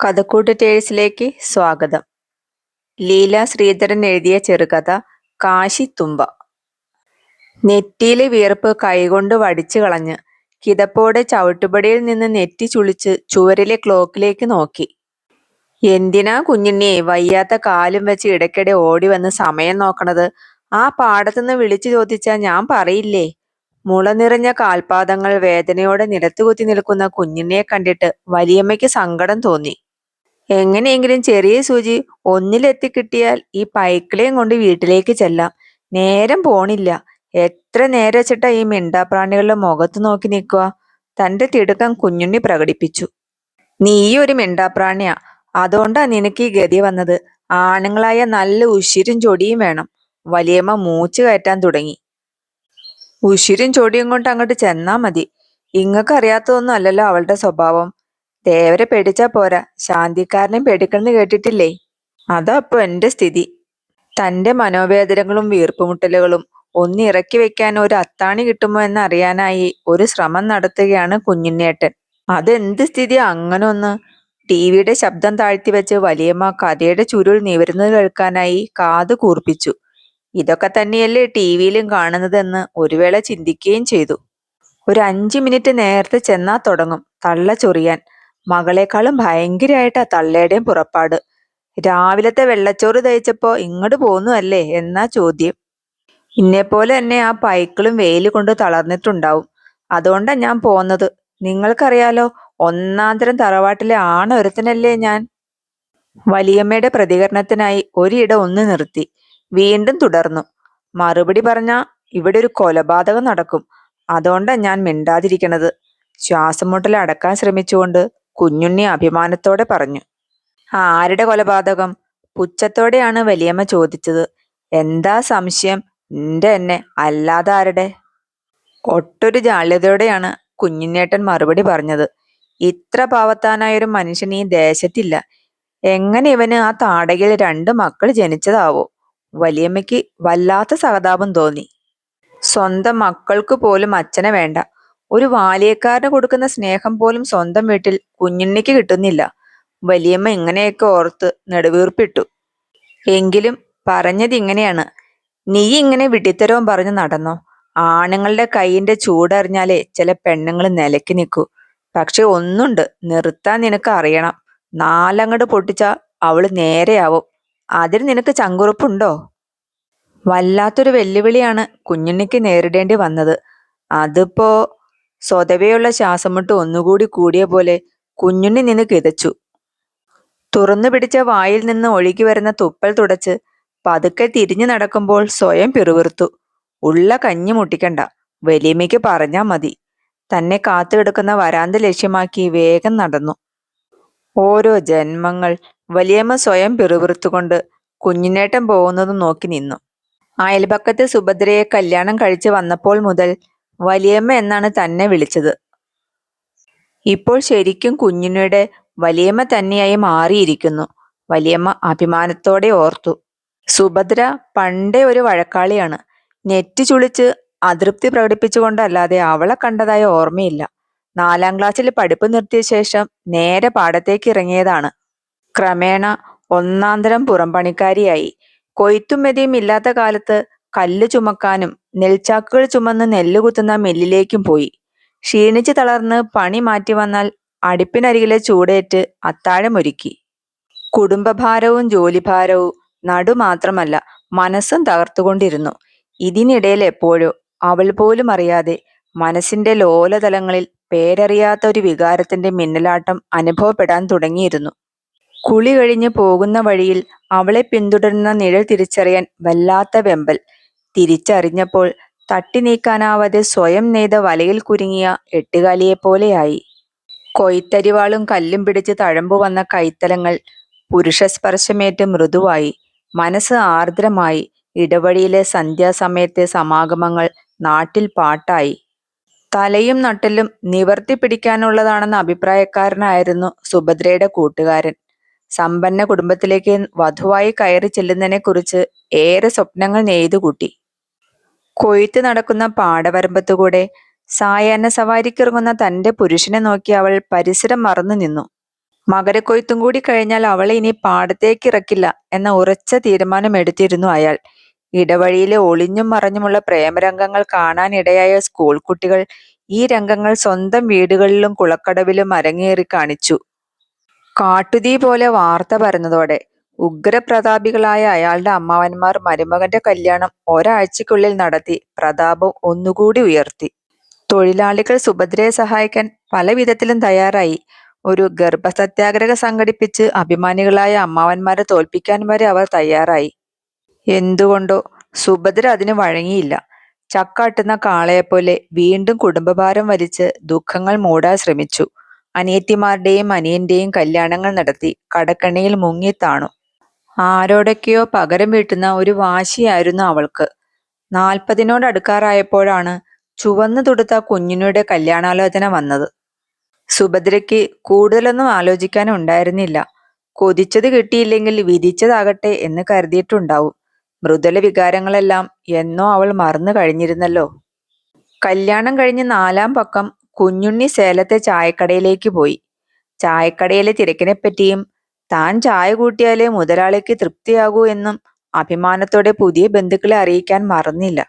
കഥക്കൂട്ട് ടേഴ്സിലേക്ക് സ്വാഗതം. ലീല ശ്രീധരൻ എഴുതിയ ചെറുകഥ കാശിത്തുമ്പ. നെറ്റിയിലെ വിയർപ്പ് കൈകൊണ്ട് വടിച്ചു കളഞ്ഞ് കിതപ്പോടെ ചവിട്ടുപടിയിൽ നിന്ന് നെറ്റി ചുളിച്ച് ചുവരിലെ ക്ലോക്കിലേക്ക് നോക്കി. എന്തിനാ കുഞ്ഞുണ്ണിയെ വയ്യാത്ത കാലും വെച്ച് ഇടയ്ക്കിടെ ഓടി വന്ന് സമയം നോക്കണത്? ആ പാടത്തുനിന്ന് വിളിച്ചു ചോദിച്ചാ ഞാൻ പറയില്ലേ? മുള നിറഞ്ഞ കാൽപാദങ്ങൾ വേദനയോടെ നിലത്തുകുത്തി നിൽക്കുന്ന കുഞ്ഞുണ്ണിയെ കണ്ടിട്ട് വലിയമ്മയ്ക്ക് സങ്കടം തോന്നി. എങ്ങനെയെങ്കിലും ചെറിയ സൂചി ഒന്നിലെത്തിക്കിട്ടിയാൽ ഈ പൈക്കിളയും കൊണ്ട് വീട്ടിലേക്ക് ചെല്ലാം. നേരം പോണില്ല. എത്ര നേരം വെച്ചിട്ടാ ഈ മിണ്ടാപ്രാണികളുടെ മുഖത്ത് നോക്കി നിൽക്കുക? തന്റെ തിടുക്കം കുഞ്ഞുണ്ണി പ്രകടിപ്പിച്ചു. നീയൊരു മിണ്ടാപ്രാണിയാ, അതുകൊണ്ടാ നിനക്ക് ഈ ഗതി വന്നത്. ആണുങ്ങളായ നല്ല ഉശിരും ചൊടിയും വേണം. വലിയമ്മ മൂച്ചു കയറ്റാൻ തുടങ്ങി. ഉശിരും ചൊടിയും കൊണ്ട് അങ്ങോട്ട് ചെന്നാ മതി. ഇങ്ങക്ക് അറിയാത്തതൊന്നും അല്ലല്ലോ അവളുടെ സ്വഭാവം. ദേവരെ പേടിച്ചാ പോരാ, ശാന്തിക്കാരനെ പേടിക്കണമെന്ന് കേട്ടിട്ടില്ലേ? അതാ അപ്പൊ എന്റെ സ്ഥിതി. തന്റെ മനോവേദനകളും വീർപ്പുമുട്ടലുകളും ഒന്നിറക്കി വെക്കാൻ ഒരു അത്താണി കിട്ടുമോ എന്നറിയാനായി ഒരു ശ്രമം നടത്തുകയാണ് കുഞ്ഞുണ്ണേട്ടൻ. അതെന്ത് സ്ഥിതി അങ്ങനെ ഒന്ന്? ടിവിയുടെ ശബ്ദം താഴ്ത്തി വെച്ച് വലിയമ്മ കഥയുടെ ചുരുൾ നിവരുന്നത് കേൾക്കാനായി കാത് കൂർപ്പിച്ചു. ഇതൊക്കെ തന്നെയല്ലേ ടിവിയിലും കാണുന്നതെന്ന് ഒരു വേള ചിന്തിക്കുകയും ചെയ്തു. ഒരു 5 മിനിറ്റ് നേരത്തെ ചെന്നാ തുടങ്ങും തള്ള ചൊറിയാൻ. മകളെക്കാളും ഭയങ്കരമായിട്ടാ തള്ളയുടെയും പുറപ്പാട്. രാവിലത്തെ വെള്ളച്ചോറ് തയ്ച്ചപ്പോ ഇങ്ങോട്ട് പോന്നു അല്ലേ എന്നാ ചോദ്യം. ഇന്നെപ്പോലെ തന്നെ ആ പൈക്കിളും വെയിൽ കൊണ്ട് തളർന്നിട്ടുണ്ടാവും. അതുകൊണ്ടാ ഞാൻ പോന്നത്. നിങ്ങൾക്കറിയാലോ, ഒന്നാന്തരം തറവാട്ടിലെ ആണൊരുത്തനല്ലേ ഞാൻ. വലിയമ്മയുടെ പ്രതികരണത്തിനായി ഒരിട ഒന്ന് നിർത്തി. വീണ്ടും തുടർന്നു. മറുപടി പറഞ്ഞാ ഇവിടെ ഒരു കൊലപാതകം നടക്കും. അതുകൊണ്ടാ ഞാൻ മിണ്ടാതിരിക്കണത്. ശ്വാസം മുട്ടൽ അടക്കാൻ ശ്രമിച്ചുകൊണ്ട് കുഞ്ഞുണ്ണി അഭിമാനത്തോടെ പറഞ്ഞു. ആരുടെ കൊലപാതകം? പുച്ഛത്തോടെയാണ് വലിയമ്മ ചോദിച്ചത്. എന്താ സംശയം? എന്റെ എന്നെ, അല്ലാതെ ആരുടെ? ഒട്ടൊരു ജാള്യതയോടെയാണ് കുഞ്ഞുണ്ണേട്ടൻ മറുപടി പറഞ്ഞത്. ഇത്ര പാവത്താനായൊരു മനുഷ്യൻ ഈ ദേശത്തില്ല. എങ്ങനെ ഇവന് ആ താടകയിൽ 2 മക്കൾ ജനിച്ചതാവോ? വലിയമ്മയ്ക്ക് വല്ലാത്ത സഹതാപം തോന്നി. സ്വന്തം മക്കൾക്ക് പോലും അച്ഛനെ വേണ്ട. ഒരു വാലിയക്കാരന് കൊടുക്കുന്ന സ്നേഹം പോലും സ്വന്തം വീട്ടിൽ കുഞ്ഞുണ്ണിക്ക് കിട്ടുന്നില്ല. വലിയമ്മ ഇങ്ങനെയൊക്കെ ഓർത്ത് നെടുവീർപ്പിട്ടു. എങ്കിലും പറഞ്ഞതിങ്ങനെയാണ്. നീ ഇങ്ങനെ വിഡ്ഢിത്തരവും പറഞ്ഞു നടന്നോ? ആണുങ്ങളുടെ കൈയിന്റെ ചൂടറിഞ്ഞാലേ ചില പെണ്ണുങ്ങൾ നിലയ്ക്ക് നിൽക്കൂ. പക്ഷെ ഒന്നുണ്ട്, നിർത്താൻ നിനക്ക് അറിയണം. 4 അങ്ങട് പൊട്ടിച്ചാ അവള് നേരെയാവും. അതിന് നിനക്ക് ചങ്കുറപ്പുണ്ടോ? വല്ലാത്തൊരു വെല്ലുവിളിയാണ് കുഞ്ഞുണ്ണിക്ക് നേരിടേണ്ടി വന്നത്. അതിപ്പോ സ്വതവേയുള്ള ശ്വാസമുട്ട് ഒന്നുകൂടി കൂടിയ പോലെ കുഞ്ഞുണ്ണി നിന്ന് കിതച്ചു. തുറന്നു പിടിച്ച വായിൽ നിന്ന് ഒഴുകി വരുന്ന തുപ്പൽ തുടച്ച് പതുക്കെ തിരിഞ്ഞു നടക്കുമ്പോൾ സ്വയം പിറുവിറുത്തു. ഉള്ള കഞ്ഞി മുട്ടിക്കണ്ട, വലിയമ്മയ്ക്ക് പറഞ്ഞാ മതി. തന്നെ കാത്തു കിടക്കുന്ന വരാന്ത ലക്ഷ്യമാക്കി വേഗം നടന്നു. ഓരോ ജന്മങ്ങൾ. വലിയമ്മ സ്വയം പിറുവിറുത്തുകൊണ്ട് കുഞ്ഞിനേട്ടൻ പോകുന്നതും നോക്കി നിന്നു. അയൽപക്കത്ത് സുഭദ്രയെ കല്യാണം കഴിച്ച് വന്നപ്പോൾ മുതൽ വലിയമ്മ എന്നാണ് തന്നെ വിളിച്ചത്. ഇപ്പോൾ ശരിക്കും കുഞ്ഞുണ്ണിയുടെ വലിയമ്മ തന്നെയായി മാറിയിരിക്കുന്നു. വലിയമ്മ അഭിമാനത്തോടെ ഓർത്തു. സുഭദ്ര പണ്ടേ ഒരു വഴക്കാളിയാണ്. നെറ്റി ചുളിച്ച് അതൃപ്തി പ്രകടിപ്പിച്ചുകൊണ്ടല്ലാതെ അവളെ കണ്ടതായ ഓർമ്മയില്ല. 4ാം ക്ലാസ്സിൽ പഠിപ്പ് നിർത്തിയ ശേഷം നേരെ പാടത്തേക്ക് ഇറങ്ങിയതാണ്. ക്രമേണ ഒന്നാന്തരം പുറംപണിക്കാരിയായി. കൊയ്ത്തും മെതിയും ഇല്ലാത്ത കാലത്ത് കല്ല് ചുമക്കാനും നെൽച്ചാക്കുകൾ ചുമന്ന് നെല്ല് കുത്തുന്ന മില്ലിലേക്കും പോയി. ക്ഷീണിച്ച് തളർന്ന് പണി മാറ്റി വന്നാൽ അടുപ്പിനരികിലെ ചൂടേറ്റ് അത്താഴമൊരുക്കി. കുടുംബഭാരവും ജോലിഭാരവും നടുമാത്രമല്ല, മനസ്സും തകർത്തുകൊണ്ടിരുന്നു. ഇതിനിടയിൽ എപ്പോഴോ അവൾ പോലും അറിയാതെ മനസ്സിന്റെ ലോലതലങ്ങളിൽ പേരറിയാത്ത ഒരു വികാരത്തിന്റെ മിന്നലാട്ടം അനുഭവപ്പെടാൻ തുടങ്ങിയിരുന്നു. കുളി കഴിഞ്ഞ് പോകുന്ന വഴിയിൽ അവളെ പിന്തുടരുന്ന നിഴൽ തിരിച്ചറിയാൻ വല്ലാത്ത വെമ്പൽ. തിരിച്ചറിഞ്ഞപ്പോൾ തട്ടി നീക്കാനാവാതെ സ്വയം നെയ്ത വലയിൽ കുരുങ്ങിയ എട്ടുകാലിയെപ്പോലെയായി. കൊയ്ത്തരിവാളും കല്ലും പിടിച്ച് തഴമ്പു വന്ന കൈത്തലങ്ങൾ പുരുഷസ്പർശമേറ്റ് മൃദുവായി. മനസ്സ് ആർദ്രമായി. ഇടവഴിയിലെ സന്ധ്യാസമയത്തെ സമാഗമങ്ങൾ നാട്ടിൽ പാട്ടായി. തലയും നട്ടലും നിവർത്തി പിടിക്കാനുള്ളതാണെന്ന അഭിപ്രായക്കാരനായിരുന്നു സുഭദ്രയുടെ കൂട്ടുകാരൻ. സമ്പന്ന കുടുംബത്തിലേക്ക് വധുവായി കയറി ചെല്ലുന്നതിനെ കുറിച്ച് ഏറെ സ്വപ്നങ്ങൾ നെയ്തുകൂട്ടി. കൊയ്ത്ത് നടക്കുന്ന പാടവരമ്പത്തുകൂടെ സായാഹ്ന സവാരിക്കിറങ്ങുന്ന തന്റെ പുരുഷനെ നോക്കി അവൾ പരിസരം മറന്നു നിന്നു. മകരക്കൊയ്ത്തും കൂടി കഴിഞ്ഞാൽ അവളെ ഇനി പാടത്തേക്ക് ഇറക്കില്ല എന്ന ഉറച്ച തീരുമാനമെടുത്തിരുന്നു അയാൾ. ഇടവഴിയിലെ ഒളിഞ്ഞും മറഞ്ഞുമുള്ള പ്രേമരംഗങ്ങൾ കാണാനിടയായ സ്കൂൾ കുട്ടികൾ ഈ രംഗങ്ങൾ സ്വന്തം വീടുകളിലും കുളക്കടവിലും അരങ്ങേറി കാണിച്ചു. കാട്ടുതീ പോലെ വാർത്ത പരന്നതോടെ ഉഗ്രപ്രതാപികളായ അയാളുടെ അമ്മാവന്മാർ മരുമകന്റെ കല്യാണം ഒരാഴ്ചയ്ക്കുള്ളിൽ നടത്തി പ്രതാപം ഒന്നുകൂടി ഉയർത്തി. തൊഴിലാളികൾ സുഭദ്രയെ സഹായിക്കാൻ പല വിധത്തിലും തയ്യാറായി. ഒരു ഗർഭസത്യാഗ്രഹം സംഘടിപ്പിച്ച് അഭിമാനികളായ അമ്മാവന്മാരെ തോൽപ്പിക്കാൻ വരെ അവർ തയ്യാറായി. എന്തുകൊണ്ടോ സുഭദ്ര അതിന് വഴങ്ങിയില്ല. ചക്കാട്ടുന്ന കാളയെപ്പോലെ വീണ്ടും കുടുംബഭാരം വലിച്ച് ദുഃഖങ്ങൾ മൂടാൻ ശ്രമിച്ചു. അനിയത്തിമാരുടെയും അനിയന്റെയും കല്യാണങ്ങൾ നടത്തി കടക്കണിയിൽ മുങ്ങിത്താണു. ആരോടൊക്കെയോ പകരം വീട്ടുന്ന ഒരു വാശിയായിരുന്നു അവൾക്ക്. 40നോടടുക്കാറായപ്പോഴാണ് ചുവന്നു തുടുത്ത കുഞ്ഞിനുടെ കല്യാണാലോചന വന്നത്. സുഭദ്രയ്ക്ക് കൂടുതലൊന്നും ആലോചിക്കാനുണ്ടായിരുന്നില്ല. കൊതിച്ചത് കിട്ടിയില്ലെങ്കിൽ വിധിച്ചതാകട്ടെ എന്ന് കരുതിയിട്ടുണ്ടാവും. മൃദുല വികാരങ്ങളെല്ലാം എന്നോ അവൾ മറന്നു കഴിഞ്ഞിരുന്നല്ലോ. കല്യാണം കഴിഞ്ഞ് 4-ാം പക്കം കുഞ്ഞുണ്ണി സേലത്തെ ചായക്കടയിലേക്ക് പോയി. ചായക്കടയിലെ തിരക്കിനെപ്പറ്റിയും താൻ ചായ കൂട്ടിയാലേ മുതലാളിക്ക് തൃപ്തിയാകൂ എന്നും അഭിമാനത്തോടെ പുതിയ ബന്ധുക്കളെ അറിയിക്കാൻ മറന്നില്ല.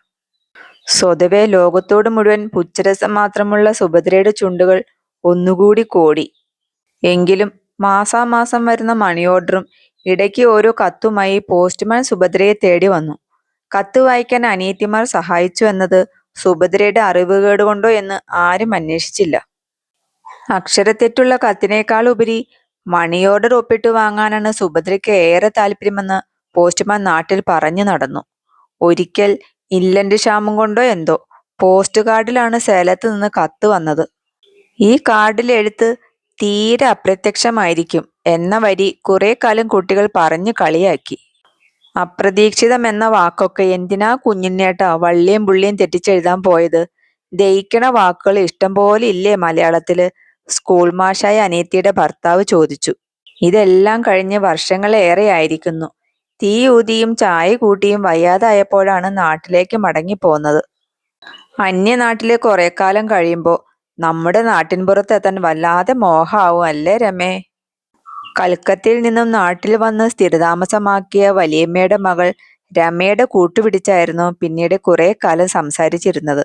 സ്വതവേ ലോകത്തോട് മുഴുവൻ പുച്ഛരസം മാത്രമുള്ള സുഭദ്രയുടെ ചുണ്ടുകൾ ഒന്നുകൂടി കോടി. എങ്കിലും മാസാമാസം വരുന്ന മണി ഓർഡറും ഇടയ്ക്ക് ഓരോ കത്തുമായി പോസ്റ്റ്മാൻ സുഭദ്രയെ തേടി വന്നു. കത്ത് വായിക്കാൻ അനിയത്തിമാർ സഹായിച്ചു എന്നത് സുഭദ്രയുടെ അറിവുകേട് കൊണ്ടോ എന്ന് ആരും അന്വേഷിച്ചില്ല. അക്ഷരത്തെറ്റുള്ള കത്തിനേക്കാൾ ഉപരി മണി ഓർഡർ ഒപ്പിട്ട് വാങ്ങാനാണ് സുഭദ്രയ്ക്ക് ഏറെ താല്പര്യമെന്ന് പോസ്റ്റ്മാൻ നാട്ടിൽ പറഞ്ഞു നടന്നു. ഒരിക്കൽ ഇല്ലന്റ് ക്ഷാമം കൊണ്ടോ എന്തോ പോസ്റ്റ് കാർഡിലാണ് സേലത്ത് നിന്ന് കത്ത് വന്നത്. ഈ കാർഡിലെ എഴുത്ത് തീരെ അപ്രത്യക്ഷമായിരിക്കും എന്ന വരി കുറെ കാലം കുട്ടികൾ പറഞ്ഞു കളിയാക്കി. അപ്രതീക്ഷിതം എന്ന വാക്കൊക്കെ എന്തിനാ കുഞ്ഞിനേട്ടാ വള്ളിയും പുള്ളിയും തെറ്റിച്ചെഴുതാൻ പോയത്? ദയിക്കണ വാക്കുകൾ ഇഷ്ടം പോലെ ഇല്ലേ മലയാളത്തില്? സ്കൂൾ മാഷായ അനിയത്തിയുടെ ഭർത്താവ് ചോദിച്ചു. ഇതെല്ലാം കഴിഞ്ഞ് വർഷങ്ങളേറെ ആയിരിക്കുന്നു. തീ ഊതിയും ചായ കൂട്ടിയും വയ്യാതായപ്പോഴാണ് നാട്ടിലേക്ക് മടങ്ങിപ്പോന്നത്. അന്യനാട്ടിലെ കുറെ കാലം കഴിയുമ്പോൾ നമ്മുടെ നാട്ടിൻപുറത്തെത്താൻ വല്ലാതെ മോഹാവും അല്ലേ രമേ? കൽക്കത്തയിൽ നിന്നും നാട്ടിൽ വന്ന് സ്ഥിരതാമസമാക്കിയ വലിയമ്മയുടെ മകൾ രമയുടെ കൂട്ടുപിടിച്ചായിരുന്നു പിന്നീട് കുറെ കാലം സംസാരിച്ചിരുന്നത്.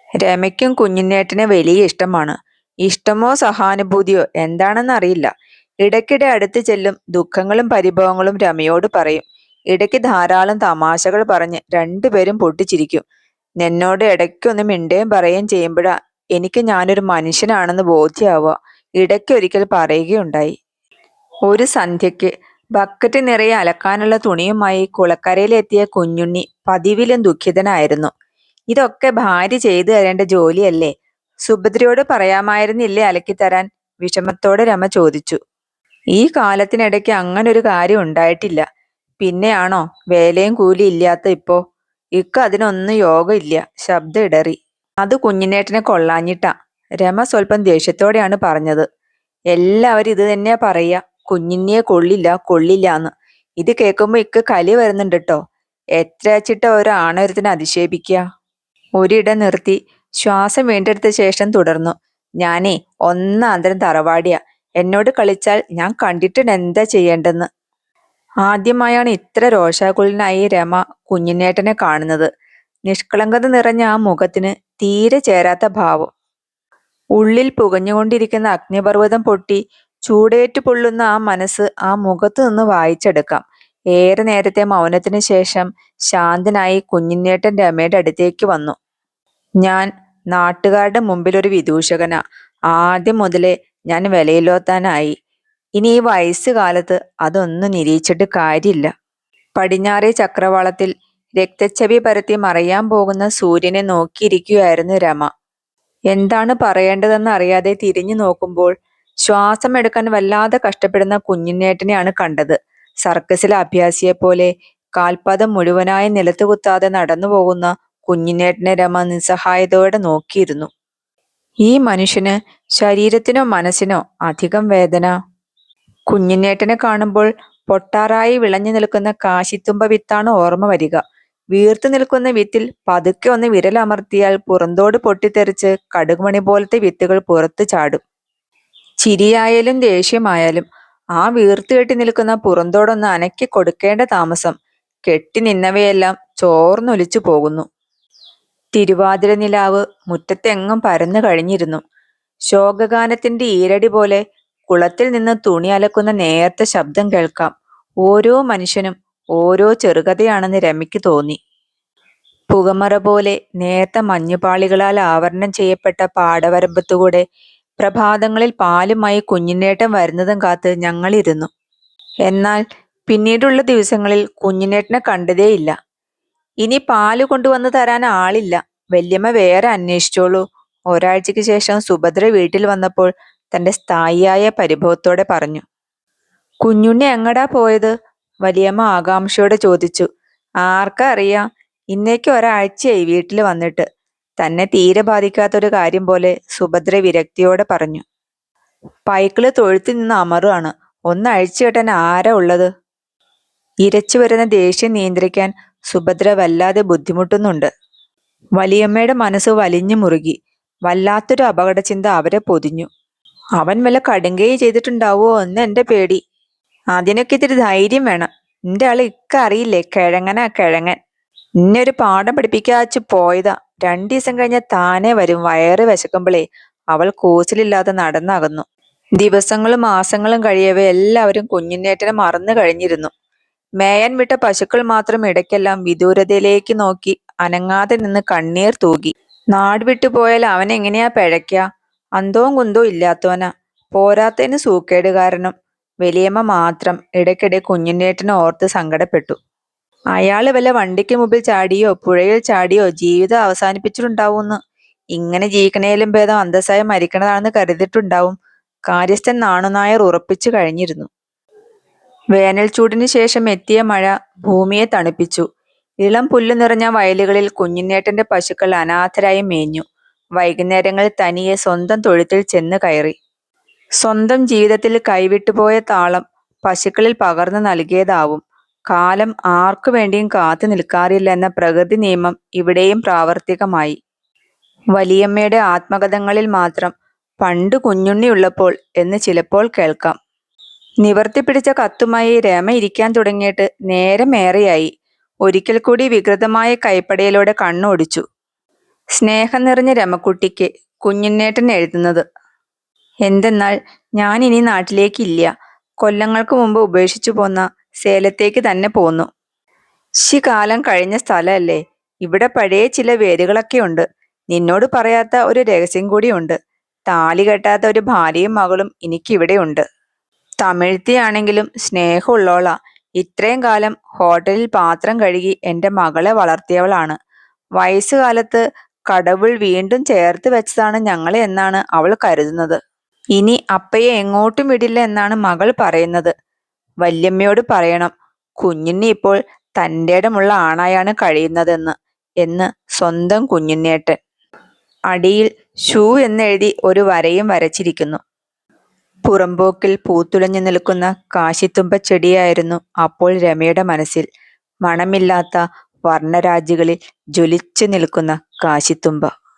രമയ്ക്കും കുഞ്ഞിനേട്ടനെ വലിയ ഇഷ്ടമാണ്. ഇഷ്ടമോ സഹാനുഭൂതിയോ എന്താണെന്നറിയില്ല. ഇടയ്ക്കിടെ അടുത്ത് ചെല്ലും, ദുഃഖങ്ങളും പരിഭവങ്ങളും രമയോട് പറയും. ഇടയ്ക്ക് ധാരാളം തമാശകൾ പറഞ്ഞ് രണ്ടുപേരും പൊട്ടിച്ചിരിക്കും. എന്നോട് ഇടയ്ക്കൊന്ന് മിണ്ടുകയും പറയുകയും ചെയ്യുമ്പോഴാ എനിക്ക് ഞാനൊരു മനുഷ്യനാണെന്ന് ബോധ്യമാവുക. ഇടയ്ക്കൊരിക്കൽ പറയുകയുണ്ടായി. ഒരു സന്ധ്യയ്ക്ക് ബക്കറ്റ് നിറയെ അലക്കാനുള്ള തുണിയുമായി കുളക്കരയിലെത്തിയ കുഞ്ഞുണ്ണി പതിവിലും ദുഃഖിതനായിരുന്നു. ഇതൊക്കെ ഭാര്യ ചെയ്തു തരേണ്ട ജോലിയല്ലേ? സുഭദ്രയോട് പറയാമായിരുന്നില്ലേ അലക്കിത്തരാൻ? വിഷമത്തോടെ രമ ചോദിച്ചു. ഈ കാലത്തിനിടയ്ക്ക് അങ്ങനൊരു കാര്യം ഉണ്ടായിട്ടില്ല. പിന്നെയാണോ വേലയും കൂലി ഇല്ലാത്ത ഇപ്പോ? ഇക്ക് അതിനൊന്നും യോഗം ഇല്ല. ശബ്ദം ഇടറി. അത് കുഞ്ഞിനേട്ടനെ കൊള്ളാഞ്ഞിട്ടാ. രമ സ്വല്പം ദേഷ്യത്തോടെയാണ് പറഞ്ഞത്. എല്ലാവരും ഇത് തന്നെയാ പറയാ, കുഞ്ഞിനെ കൊള്ളില്ല കൊള്ളില്ലാന്ന്. ഇത് കേൾക്കുമ്പോ ഇക്ക് കലി വരുന്നുണ്ട് ട്ടോ. എത്ര വച്ചിട്ട ഒരാണൊരുത്തിനെ അധിക്ഷേപിക്കുക? ഒരിടം നിർത്തി ശ്വാസം വീണ്ടെടുത്ത ശേഷം തുടർന്നു. ഞാനേ ഒന്നാന്തരം തറവാടിയാ. എന്നോട് കളിച്ചാൽ ഞാൻ കണ്ടിട്ടുണ്ട് എന്താ ചെയ്യേണ്ടെന്ന്. ആദ്യമായാണ് ഇത്ര രോഷാകുലനായി രമ കുഞ്ഞിനേട്ടനെ കാണുന്നത്. നിഷ്കളങ്കത നിറഞ്ഞ ആ മുഖത്തിന് തീരെ ചേരാത്ത ഭാവം. ഉള്ളിൽ പുകഞ്ഞുകൊണ്ടിരിക്കുന്ന അഗ്നിപർവ്വതം പൊട്ടി ചൂടേറ്റു പൊള്ളുന്ന ആ മനസ്സ് ആ മുഖത്തു നിന്ന് വായിച്ചെടുക്കാം. ഏറെ നേരത്തെ മൗനത്തിന് ശേഷം ശാന്തനായി കുഞ്ഞിനേട്ടൻ രമയുടെ അടുത്തേക്ക് വന്നു. ഞാൻ നാട്ടുകാരുടെ മുമ്പിലൊരു വിദൂഷകനാ. ആദ്യം മുതലേ ഞാൻ വിലയില്ലാത്താനായി. ഇനി ഈ വയസ്സുകാലത്ത് അതൊന്നും നിരീക്ഷിച്ചിട്ട് കാര്യമില്ല. പടിഞ്ഞാറേ ചക്രവാളത്തിൽ രക്തച്ഛവി പരത്തി മറയാൻ പോകുന്ന സൂര്യനെ നോക്കിയിരിക്കുകയായിരുന്നു രമ. എന്താണ് പറയേണ്ടതെന്ന് അറിയാതെ തിരിഞ്ഞു നോക്കുമ്പോൾ ശ്വാസം എടുക്കാൻ വല്ലാതെ കഷ്ടപ്പെടുന്ന കുഞ്ഞിനേട്ടനെയാണ് കണ്ടത്. സർക്കസിലെ അഭ്യാസിയെപ്പോലെ കാൽപാദം മുഴുവനായി നിലത്ത് കുത്താതെ നടന്നു പോകുന്ന കുഞ്ഞിനേട്ടനെ രമ നിസ്സഹായതയോടെ നോക്കിയിരുന്നു. ഈ മനുഷ്യന് ശരീരത്തിനോ മനസ്സിനോ അധികം വേദന. കുഞ്ഞിനേട്ടനെ കാണുമ്പോൾ പൊട്ടാറായി വിളഞ്ഞു നിൽക്കുന്ന കാശിത്തുമ്പ വിത്താണ് ഓർമ്മ വരിക. വീർത്തു നിൽക്കുന്ന വിത്തിൽ പതുക്കെ ഒന്ന് വിരലമർത്തിയാൽ പുറന്തോട് പൊട്ടിത്തെറിച്ച് കടുകുമണി പോലത്തെ വിത്തുകൾ പുറത്തു ചാടും. ചിരിയായാലും ദേഷ്യമായാലും ആ വീർത്തുകെട്ടി നിൽക്കുന്ന പുറന്തോടൊന്ന് അനക്കി കൊടുക്കേണ്ട താമസം. കെട്ടി നിന്നവയെല്ലാം ചോർന്നൊലിച്ചു പോകുന്നു. തിരുവാതിര നിലാവ് മുറ്റത്തെങ്ങും പരന്നു കഴിഞ്ഞിരുന്നു. ശോകഗാനത്തിന്റെ ഈരടി പോലെ കുളത്തിൽ നിന്ന് തുണി അലക്കുന്ന നേർത്ത ശബ്ദം കേൾക്കാം. ഓരോ മനുഷ്യനും ഓരോ ചെറുകഥയാണെന്ന് രമയ്ക്ക് തോന്നി. പുകമറ പോലെ നേർത്ത മഞ്ഞുപാളികളാൽ ആവരണം ചെയ്യപ്പെട്ട പാടവരമ്പത്തുകൂടെ പ്രഭാതങ്ങളിൽ പാലുമായി കുഞ്ഞിനേട്ടൻ വരുന്നതും കാത്ത് ഞങ്ങളിരുന്നു. എന്നാൽ പിന്നീടുള്ള ദിവസങ്ങളിൽ കുഞ്ഞിനേട്ടനെ കണ്ടതേയില്ല. ഇനി പാല് കൊണ്ടുവന്ന് തരാൻ ആളില്ല, വല്യമ്മ വേറെ അന്വേഷിച്ചോളൂ. ഒരാഴ്ചയ്ക്ക് ശേഷം സുഭദ്ര വീട്ടിൽ വന്നപ്പോൾ തന്റെ സ്ഥായിയായ പരിഭവത്തോടെ പറഞ്ഞു. കുഞ്ഞുണ്ണി എങ്ങടാ പോയത്? വലിയമ്മ ആകാംക്ഷയോടെ ചോദിച്ചു. ആർക്കാ അറിയാം, ഇന്നേക്ക് ഒരാഴ്ചയായി വീട്ടിൽ വന്നിട്ട്. തന്നെ തീരെ ബാധിക്കാത്തൊരു കാര്യം പോലെ സുഭദ്ര വിരക്തിയോടെ പറഞ്ഞു. പൈക്കിള് തൊഴുത്തിൽ നിന്ന് അമറുകയാണ്. ഒന്ന് അഴിച്ചു കെട്ടാൻ ആരാ ഉള്ളത്? ഇരച്ചു വരുന്ന ദേഷ്യം നിയന്ത്രിക്കാൻ സുഭദ്ര വല്ലാതെ ബുദ്ധിമുട്ടുന്നുണ്ട്. വലിയമ്മയുടെ മനസ്സ് വലിഞ്ഞു മുറുകി. വല്ലാത്തൊരു അപകട ചിന്ത അവരെ പൊതിഞ്ഞു. അവൻ വല്ല കടുങ്കയും ചെയ്തിട്ടുണ്ടാവോ എന്ന് എന്റെ പേടി. അതിനൊക്കെ ഇത്തിരി ധൈര്യം വേണം. എന്റെ ആള് അറിയില്ലേ, കിഴങ്ങനാ കിഴങ്ങൻ. ഇന്നെ ഒരു പാഠം പഠിപ്പിക്കാച്ചു പോയതാ. 2 ദിവസം കഴിഞ്ഞ താനേ വരും. വയറ് വിശക്കുമ്പോളേ അവൾ കൂസലില്ലാതെ നടന്നകന്നു. ദിവസങ്ങളും മാസങ്ങളും കഴിയവേ എല്ലാവരും കുഞ്ഞുണ്ണേട്ടനെ മറന്നു കഴിഞ്ഞിരുന്നു. മേയാൻ വിട്ട പശുക്കൾ മാത്രം ഇടയ്ക്കെല്ലാം വിദൂരതയിലേക്ക് നോക്കി അനങ്ങാതെ നിന്ന് കണ്ണീർ തൂകി. നാട് വിട്ടുപോയാൽ അവൻ എങ്ങനെയാ പിഴയ്ക്ക? അന്തവും കുന്തവും ഇല്ലാത്തവനാ, പോരാത്തതിന് സൂക്കേടുകാരനും. വലിയമ്മ മാത്രം ഇടയ്ക്കിടെ കുഞ്ഞുണ്ണേട്ടനെ ഓർത്ത് സങ്കടപ്പെട്ടു. അയാള് വല്ല വണ്ടിക്ക് മുമ്പിൽ ചാടിയോ പുഴയിൽ ചാടിയോ ജീവിതം അവസാനിപ്പിച്ചിട്ടുണ്ടാവൂന്ന്. ഇങ്ങനെ ജീവിക്കണേലും ഭേദം അന്തസ്സായി മരിക്കണതാണെന്ന് കരുതിയിട്ടുണ്ടാവും. കാര്യസ്ഥൻ നാണുനായർ ഉറപ്പിച്ചു കഴിഞ്ഞിരുന്നു. വേനൽ ചൂടിന് ശേഷം എത്തിയ മഴ ഭൂമിയെ തണുപ്പിച്ചു. ഇളം പുല്ലു നിറഞ്ഞ വയലുകളിൽ കുഞ്ഞിനേട്ടന്റെ പശുക്കൾ അനാഥരായി മേഞ്ഞു. വൈകുന്നേരങ്ങളിൽ തനിയെ സ്വന്തം തൊഴുത്തിൽ ചെന്ന് കയറി. സ്വന്തം ജീവിതത്തിൽ കൈവിട്ടുപോയ താളം പശുക്കളിൽ പകർന്നു നൽകിയതാവും. കാലം ആർക്കു വേണ്ടിയും കാത്തു നിൽക്കാറില്ല എന്ന പ്രകൃതി നിയമം ഇവിടെയും പ്രാവർത്തികമായി. വലിയമ്മയുടെ ആത്മകഥകളിൽ മാത്രം പണ്ട് കുഞ്ഞുണ്ണിയുള്ളപ്പോൾ എന്ന് ചിലപ്പോൾ കേൾക്കാം. നിവർത്തി പിടിച്ച കത്തുമായി രമ ഇരിക്കാൻ തുടങ്ങിയിട്ട് നേരമേറെയായി. ഒരിക്കൽ കൂടി വികൃതമായ കൈപ്പടയിലൂടെ കണ്ണോടിച്ചു. സ്നേഹം നിറഞ്ഞ രമക്കുട്ടിക്ക് കുഞ്ഞുണ്ണേട്ടൻ എഴുതുന്നത്. എന്തെന്നാൽ ഞാൻ ഇനി നാട്ടിലേക്കില്ല. കൊല്ലങ്ങൾക്ക് മുമ്പ് ഉപേക്ഷിച്ചു പോന്ന സേലത്തേക്ക് തന്നെ പോന്നു. കാലം കഴിഞ്ഞ സ്ഥലമല്ലേ. ഇവിടെ പഴയ ചില വേരുകളൊക്കെ ഉണ്ട്. നിന്നോട് പറയാത്ത ഒരു രഹസ്യം കൂടിയുണ്ട്. താലി കെട്ടാത്ത ഒരു ഭാര്യയും മകളും എനിക്കിവിടെയുണ്ട്. തമിഴ്ത്തിയാണെങ്കിലും സ്നേഹമുള്ളോളാ. ഇത്രയും കാലം ഹോട്ടലിൽ പാത്രം കഴുകി എൻ്റെ മകളെ വളർത്തിയവളാണ്. വയസ്സുകാലത്ത് കടവുൾ വീണ്ടും ചേർത്ത് വെച്ചതാണ് ഞങ്ങളെ എന്നാണ് അവൾ കരുതുന്നത്. ഇനി അപ്പയെ എങ്ങോട്ടും വിടില്ല എന്നാണ് മകൾ പറയുന്നത്. വല്യമ്മയോട് പറയണം കുഞ്ഞുണ്ണി ഇപ്പോൾ തൻ്റെ ഇടമുള്ള ആണായാണ് കഴിയുന്നതെന്ന് എന്ന് സ്വന്തം കുഞ്ഞുണ്ണേട്ടൻ. അടിയിൽ ഷൂ എന്നെഴുതി ഒരു വരയും വരച്ചിരിക്കുന്നു. പുറമ്പോക്കിൽ പൂത്തുലഞ്ഞു നിൽക്കുന്ന കാശിത്തുമ്പ ചെടിയായിരുന്നു അപ്പോൾ രമയുടെ മനസ്സിൽ. മണമില്ലാത്ത വർണ്ണരാജികളിൽ ജ്വലിച്ചു നിൽക്കുന്ന കാശിത്തുമ്പ.